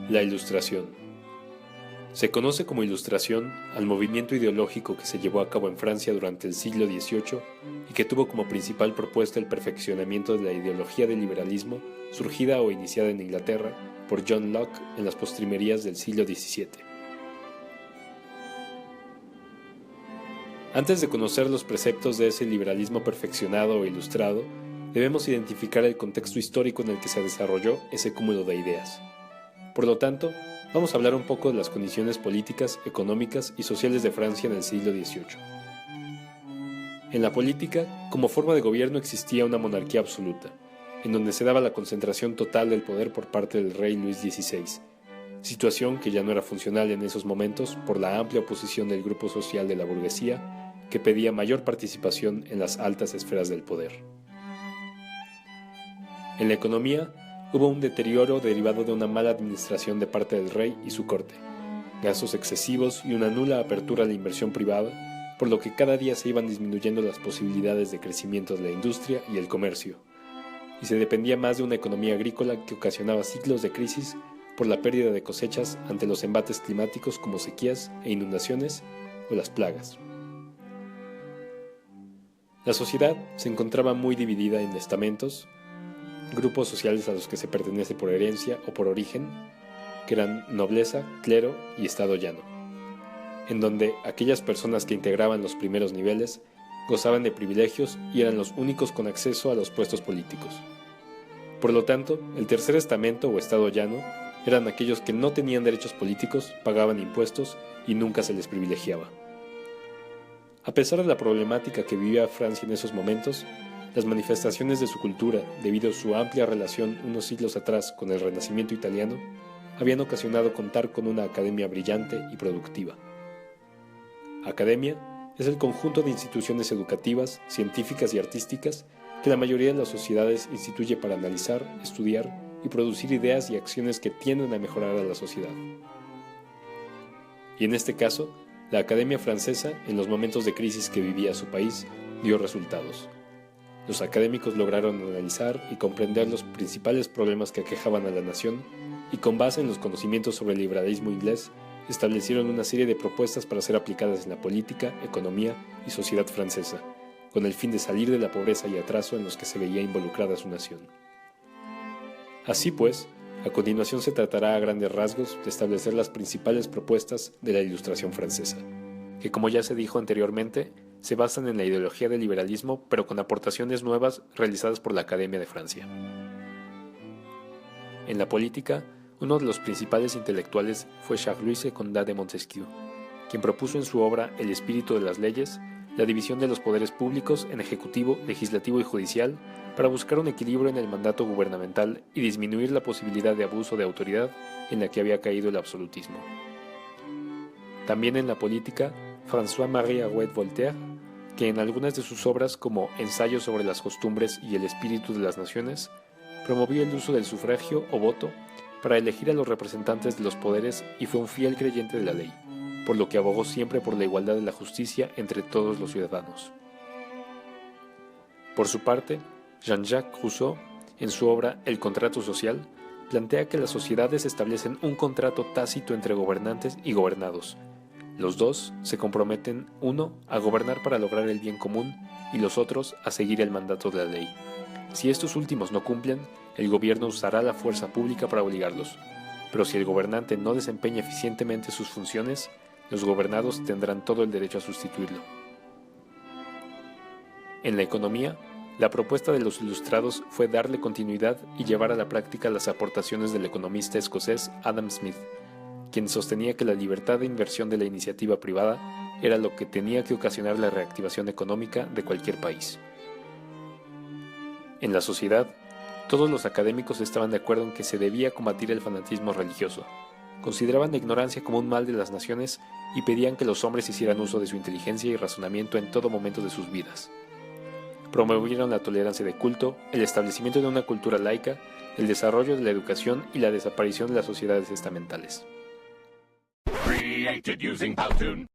La Ilustración. Se conoce como Ilustración al movimiento ideológico que se llevó a cabo en Francia durante el siglo XVIII y que tuvo como principal propuesta el perfeccionamiento de la ideología del liberalismo surgida o iniciada en Inglaterra por John Locke en las postrimerías del siglo XVII. Antes de conocer los preceptos de ese liberalismo perfeccionado o ilustrado, debemos identificar el contexto histórico en el que se desarrolló ese cúmulo de ideas. Por lo tanto, vamos a hablar un poco de las condiciones políticas, económicas y sociales de Francia en el siglo XVIII. En la política, como forma de gobierno existía una monarquía absoluta, en donde se daba la concentración total del poder por parte del rey Luis XVI, situación que ya no era funcional en esos momentos por la amplia oposición del grupo social de la burguesía, que pedía mayor participación en las altas esferas del poder. En la economía, hubo un deterioro derivado de una mala administración de parte del rey y su corte, gastos excesivos y una nula apertura a la inversión privada, por lo que cada día se iban disminuyendo las posibilidades de crecimiento de la industria y el comercio, y se dependía más de una economía agrícola que ocasionaba ciclos de crisis por la pérdida de cosechas ante los embates climáticos como sequías e inundaciones o las plagas. La sociedad se encontraba muy dividida en estamentos, grupos sociales a los que se pertenece por herencia o por origen, que eran nobleza, clero y estado llano, en donde aquellas personas que integraban los primeros niveles gozaban de privilegios y eran los únicos con acceso a los puestos políticos. Por lo tanto, el tercer estamento o estado llano eran aquellos que no tenían derechos políticos, pagaban impuestos y nunca se les privilegiaba. A pesar de la problemática que vivía Francia en esos momentos, las manifestaciones de su cultura, debido a su amplia relación unos siglos atrás con el Renacimiento italiano, habían ocasionado contar con una academia brillante y productiva. Academia es el conjunto de instituciones educativas, científicas y artísticas que la mayoría de las sociedades instituye para analizar, estudiar y producir ideas y acciones que tienden a mejorar a la sociedad. Y en este caso, la Academia Francesa, en los momentos de crisis que vivía su país, dio resultados. Los académicos lograron analizar y comprender los principales problemas que aquejaban a la nación y con base en los conocimientos sobre el liberalismo inglés, establecieron una serie de propuestas para ser aplicadas en la política, economía y sociedad francesa, con el fin de salir de la pobreza y atraso en los que se veía involucrada su nación. Así pues, a continuación se tratará a grandes rasgos de establecer las principales propuestas de la Ilustración francesa, que como ya se dijo anteriormente, se basan en la ideología del liberalismo, pero con aportaciones nuevas realizadas por la Academia de Francia. En la política, uno de los principales intelectuales fue Charles Condá de Montesquieu, quien propuso en su obra El espíritu de las leyes la división de los poderes públicos en ejecutivo, legislativo y judicial para buscar un equilibrio en el mandato gubernamental y disminuir la posibilidad de abuso de autoridad en la que había caído el absolutismo. También en la política, François-Marie Arouet Voltaire, que en algunas de sus obras como Ensayo sobre las costumbres y el espíritu de las naciones, promovió el uso del sufragio o voto para elegir a los representantes de los poderes y fue un fiel creyente de la ley, por lo que abogó siempre por la igualdad de la justicia entre todos los ciudadanos. Por su parte, Jean-Jacques Rousseau, en su obra El contrato social, plantea que las sociedades establecen un contrato tácito entre gobernantes y gobernados. Los dos se comprometen, uno, a gobernar para lograr el bien común y los otros a seguir el mandato de la ley. Si estos últimos no cumplen, el gobierno usará la fuerza pública para obligarlos. Pero si el gobernante no desempeña eficientemente sus funciones, los gobernados tendrán todo el derecho a sustituirlo. En la economía, la propuesta de los ilustrados fue darle continuidad y llevar a la práctica las aportaciones del economista escocés Adam Smith, quien sostenía que la libertad de inversión de la iniciativa privada era lo que tenía que ocasionar la reactivación económica de cualquier país. En la sociedad, todos los académicos estaban de acuerdo en que se debía combatir el fanatismo religioso, consideraban la ignorancia como un mal de las naciones y pedían que los hombres hicieran uso de su inteligencia y razonamiento en todo momento de sus vidas. Promovieron la tolerancia de culto, el establecimiento de una cultura laica, el desarrollo de la educación y la desaparición de las sociedades estamentales. Created using Powtoon.